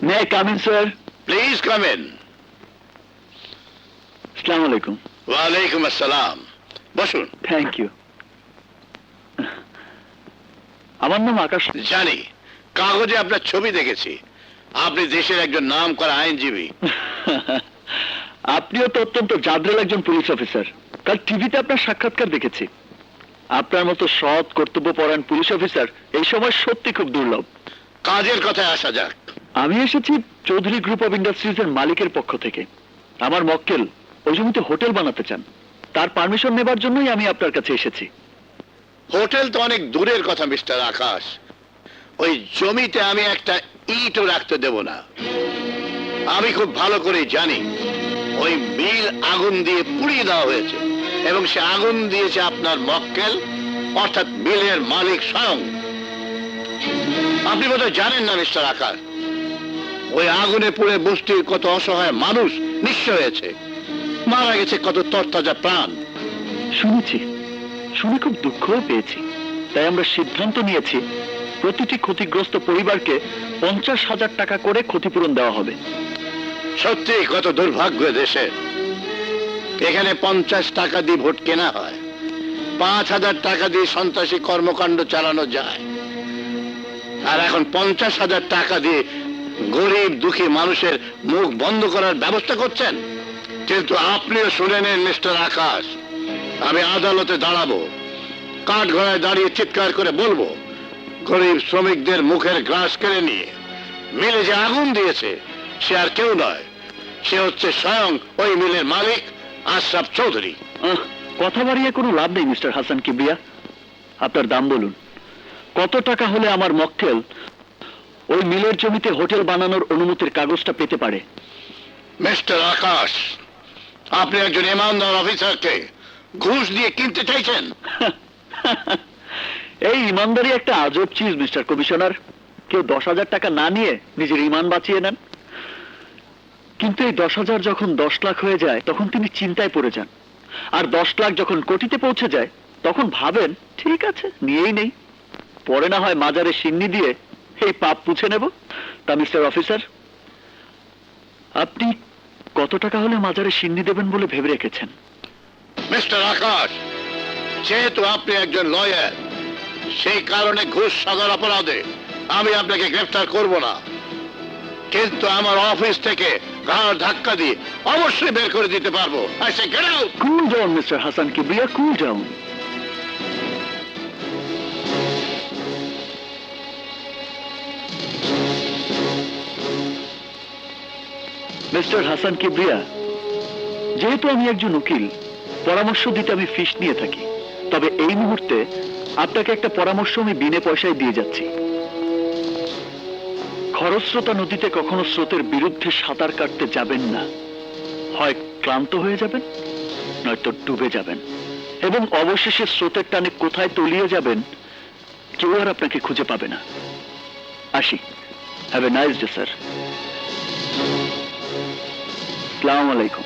May I come in, sir? Please come in. Assalamu alaikum. ওয়ালাইকুম আসসালাম। বসুন। Thank you. আমার নাম আকাশ। জানি, কাগজে আপনার ছবি দেখেছি। আপনি দেশের একজন নামকরা আইনজীবী। আপনিও তো অত্যন্ত জাদরেল একজন পুলিশ অফিসার। কাল টিভিতে আপনার সাক্ষাৎকার দেখেছি। আপনার মতো সৎ কর্তব্যপরায়ণ পুলিশ অফিসার এই সময় সত্যি খুব দুর্লভ। কাজের কথায় আসা যাক। আমি এসেছি চৌধুরী গ্রুপ অফ ইন্ডাস্ট্রিজের মালিকের পক্ষ থেকে। আমার মক্কেল ওই জমিতে হোটেল বানাতে চান, তার পারমিশন নেবার জন্যই আমি আপনার কাছে এসেছি। হোটেল তো অনেক দূরের কথা মিস্টার আকাশ। ওই জমিতে আমি একটা ইটও রাখতে দেব না। আমি খুব ভালো করে জানি ওই মিল আগুন দিয়ে পুড়িয়ে দেওয়া হয়েছে, এবং সে আগুন দিয়েছে আপনার মক্কেল, অর্থাৎ মিলের মালিক স্বয়ং। আপনি বোধহয় জানেন না মিস্টার আকাশ, ওই আগুনে পুড়ে বস্তির কত অসহায় মানুষ নিঃস্ব হয়েছে, মারা গেছে কত তরতাজা প্রাণ। শুনেছি, শুনে খুব দুঃখও পেয়েছি। তাই আমরা সিদ্ধান্ত নিয়েছি প্রতিটি ক্ষতিগ্রস্ত পরিবারকে 50,000 টাকা করে ক্ষতিপূরণ দেওয়া হবে। সত্যি কত দুর্ভাগ্য দেশে। এখানে 50 টাকা দিয়ে ভোট কেনা হয়, 5,000 টাকা দিয়ে সন্ত্রাসী কর্মকাণ্ড চালানো যায়, আর এখন 50,000 টাকা দিয়ে গরিব দুঃখী মানুষের মুখ বন্ধ করার ব্যবস্থা করছেন। কিন্তু আপনিও শুনে নেন মিস্টার আকাশ, আমি আদালতে দাঁড়াবো, কাঠ ঘোড়ায় দাঁড়িয়ে চিৎকার করে বলবো, গরিব শ্রমিকদের মুখের গ্রাস কেড়ে নিয়ে মিলে যে আগুন দিয়েছে সে আর কেউ নয়, সে হচ্ছে স্বয়ং ওই মিলের মালিক আশরাফ চৌধুরী। কথা বাড়িয়ে কোনো লাভ নেই মিস্টার হাসান কিবরিয়া। আপনার দাম বলুন, কত টাকা হলে আমার মক্কেল ওই মিলের জমিতে হোটেল বানানোর অনুমতির কাগজটা পেতে পারে? মিস্টার আকাশ, আপনি একজন ইমানদার অফিসারকে ঘুষ দিয়ে কিনতে চাইছেন? এই ইমানদারি একটা আজব চিজ মিস্টার কমিশনার। কেউ 10,000 টাকা না নিয়ে নিজের ইমান বাঁচিয়ে নেন, কিন্তু এই 10,000 যখন 10 লাখ হয়ে যায় তখন তিনি চিন্তায় পড়ে যান। আর 10 লাখ যখন কোটিতে পৌঁছে যায় তখন ভাবেন ঠিক আছে নিয়েই নেই, পরে না হয় মাজারে সিন্নি দিয়ে এই পাপ পুছে নেব। তা মিস্টার অফিসার, আপনি কত টাকা হলে মাজারে সিন্নি দেবেন বলে ভেবে রেখেছেন? মিস্টার আকাশ, যেহেতু আপনি একজন লয়ার, সেই কারণে ঘুষ সাজার অপরাধে আমি আপনাকে গ্রেফতার করব না, কিন্তু আমার অফিস থেকে ঘাড় ধাক্কা দিয়ে অবশ্যই বের করে দিতে পারবো। Cool down mister Hasan Kibria, cool down. Mister Hasan Kibria, যেহেতু আমি একজন উকিল, পরামর্শ দিতে আমি ফিস নিয়ে থাকি, তবে এই মুহূর্তে আপনাকে একটা পরামর্শ আমি বিনা পয়সায় দিয়ে যাচ্ছি। খরস্রোতা নদীতে কখনো স্রোতের বিরুদ্ধে সাঁতার কাটতে যাবেন না। হয় ক্লান্ত হয়ে যাবেন, নয়তো ডুবে যাবেন, এবং অবশেষে স্রোতের টানে কোথায় তলিয়ে যাবেন কেউ আর আপনাকে খুঁজে পাবে না। আসি। Have a nice day sir. আসসালামু আলাইকুম।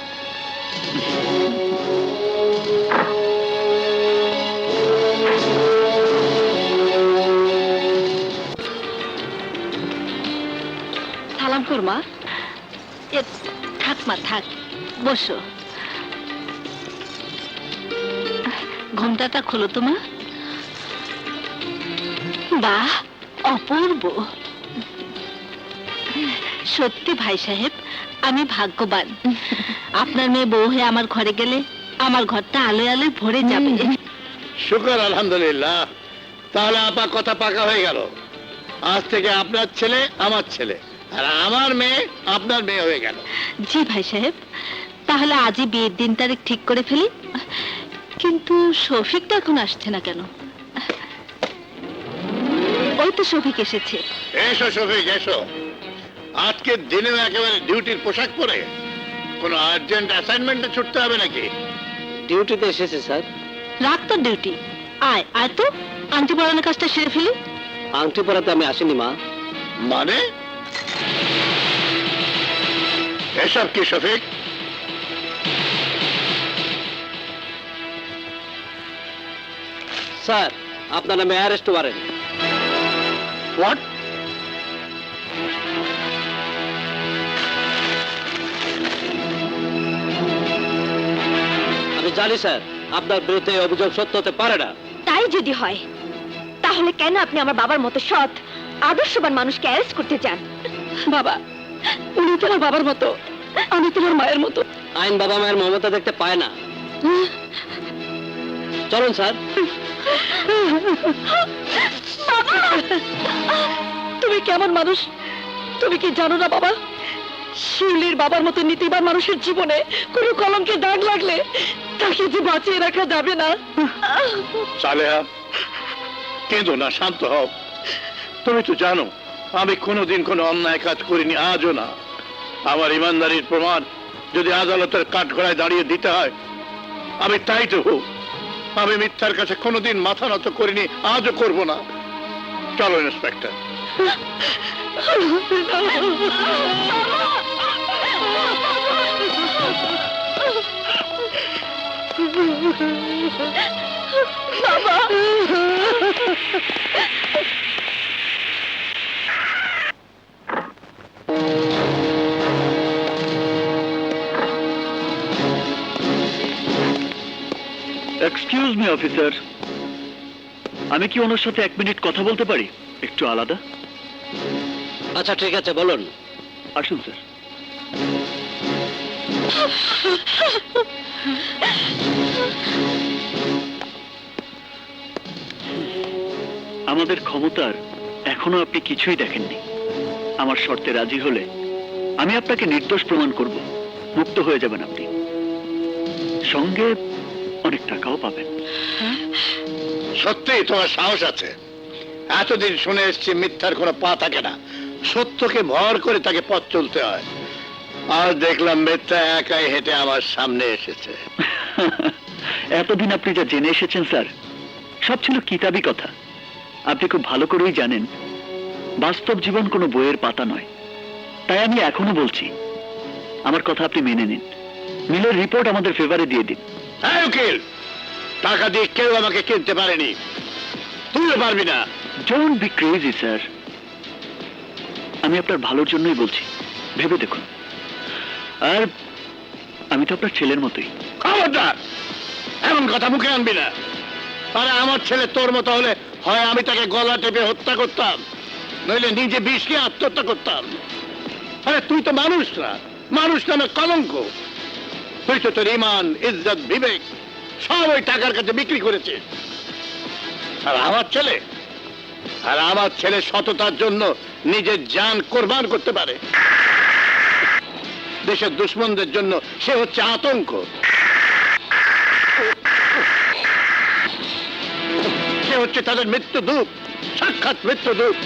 সালাম করমা। থাক মা থাক, বসো। ঘোমটাটা খোলো তো মা। বাহ, অপূর্ব। সত্যি ভাই সাহেব, আমি ভাগ্যবান। আপনার মেয়ে বউ হয়ে আমার ঘরে গেলে আমার ঘরটা আলোয় আলোয় ভরে যাবে। শুকর আলহামদুলিল্লাহ। তাহলে আপা কথা পাকা হয়ে গেল। আজ থেকে আপনার ছেলে আমার ছেলে, আর আমার মেয়ে আপনার মেয়ে হয়ে গেল। জি ভাই সাহেব, তাহলে আজই বিয়ের দিন তারিখ ঠিক করে ফেলি। কিন্তু শফিক তো এখন আসছে না কেন? ওই তো শফিক এসেছে। এসো শফিক, এসো। আজকের দিনেও একেবারে ডিউটির পোশাক পরে? কোনো আর্জেন্ট অ্যাসাইনমেন্টে ছুটতে হবে নাকি? ডিউটিতে এসেছে স্যার। রাখ তো ডিউটি, আয় আয় তো আংটি পরানোর কাজটা সেরে ফেলি। আংটি পরাতে আমি আসিনি মা। মানে এসব কি শফিক? স্যার, আপনার নামে অ্যারেস্ট ওয়ারেন্ট। হোয়াট? জানি স্যার আপনার বিরুদ্ধে এই অভিযোগ সত্য হতে পারে না। তাই যদি হয় তাহলে কেন আপনি আমার বাবার মতো সৎ আদর্শবান মানুষকে অ্যারেস্ট করতে চান? বাবা, উনি তোমার বাবার মতো, আমি তোমার মায়ের মতো। আইন বাবা মায়ের মমতা দেখতে পায় না। চলুন স্যার। তুমি কেমন মানুষ তুমি কি জানো না বাবা? শিউলির বাবার মতো নীতিবান মানুষের জীবনে কোনো কলঙ্কের দাগ লাগলে তাকে যে বাঁচিয়ে রাখা যাবে না। সালেহা, কেঁদো না, শান্ত হও। তুমি তো জানো আমি কোনোদিন কোনো অন্যায় কাজ করিনি, আজও না। আমার ইমানদারির প্রমাণ যদি আদালতের কাঠগড়ায় দাঁড়িয়ে দিতে হয় আমি তাই তো হোক। আমি মিথ্যার কাছে কোনোদিন মাথা নত করিনি, আজও করব না। চলো ইন্সপেক্টর। এক্সকিউজ মি অফিসার, আমি কি ওনার সাথে 1 মিনিট কথা বলতে পারি? একটু আলাদা। আচ্ছা ঠিক আছে, বলুন। আসুন স্যার। আমাদের ক্ষমতার এখনো আপনি কিছুই দেখেননি। আমার শর্তে রাজি হলে আমি আপনাকে নির্দোষ প্রমাণ করব, মুক্ত হয়ে যাবেন আপনি, সঙ্গে অনেক টাকাও পাবেন। সত্যি তোমার সাহস আছে। এতদিন শুনে এসছি মিথ্যার কোনো পা থাকে না, সত্যকে ভর করে তাকে পথ চলতে হয়। আজ দেখলাম মিথ্যা একাই হেঁটে আমার সামনে এসেছে। এতদিন আপনি যা জেনে এসেছেন স্যার, সব ছিল কিতাবি কথা। আপনি খুব ভালো করেই জানেন বাস্তব জীবন কোনো বইয়ের পাতা নয়। তাই আমি এখনো বলছি, আমার কথা আপনি মেনে নিন। মিলের রিপোর্ট আমাদের ফেভারে দিয়ে দিন। হ্যাঁ উকিল, টাকা দিয়ে কেউ আমাকে কিনতে পারেনি, তুইও পারবি না। ডোন্ট বি ক্রেজি স্যার, আমি আপনার ভালোর জন্যই বলছি, ভেবে দেখুন। আর আমি তো আপনার ছেলের মতোই। খবরদার, এমন কথা মুখে আনবি না। আরে আমার ছেলে তোর মতো হলে হয় আমি তাকে গলা টেপে হত্যা করতাম, নইলে নিজে বিষ খেয়ে আত্মহত্যা করতাম। আরে তুই তো মানুষ না, মানুষ নামে কলঙ্ক। তুই তো তোর ইমান, ইজ্জত, বিবেক সব ওই টাকার কাছে বিক্রি করেছিস। আর আমার ছেলে সততার জন্য নিজের জান কোরবান করতে পারে। দেশের দুশ্মনদের জন্য সে হচ্ছে আতঙ্ক, সে হচ্ছে তাদের মৃত্যুদূত, সাক্ষাৎ মৃত্যুদূত।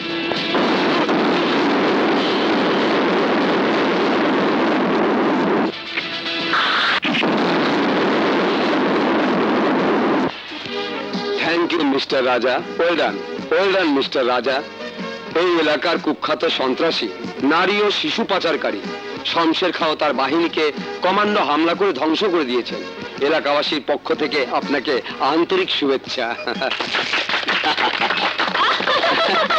থ্যাংক ইউ মিস্টার রাজা। ওয়েল ডান মিস্টার রাজা। এই এলাকার কুখ্যাত সন্ত্রাসী, নারী ও শিশু পাচারকারী শমশের খাঁ তার বাহিনীকে কমান্ডো হামলা করে ধ্বংস করে দিয়েছেন। এলাকাবাসীর পক্ষ থেকে আপনাকে আন্তরিক শুভেচ্ছা।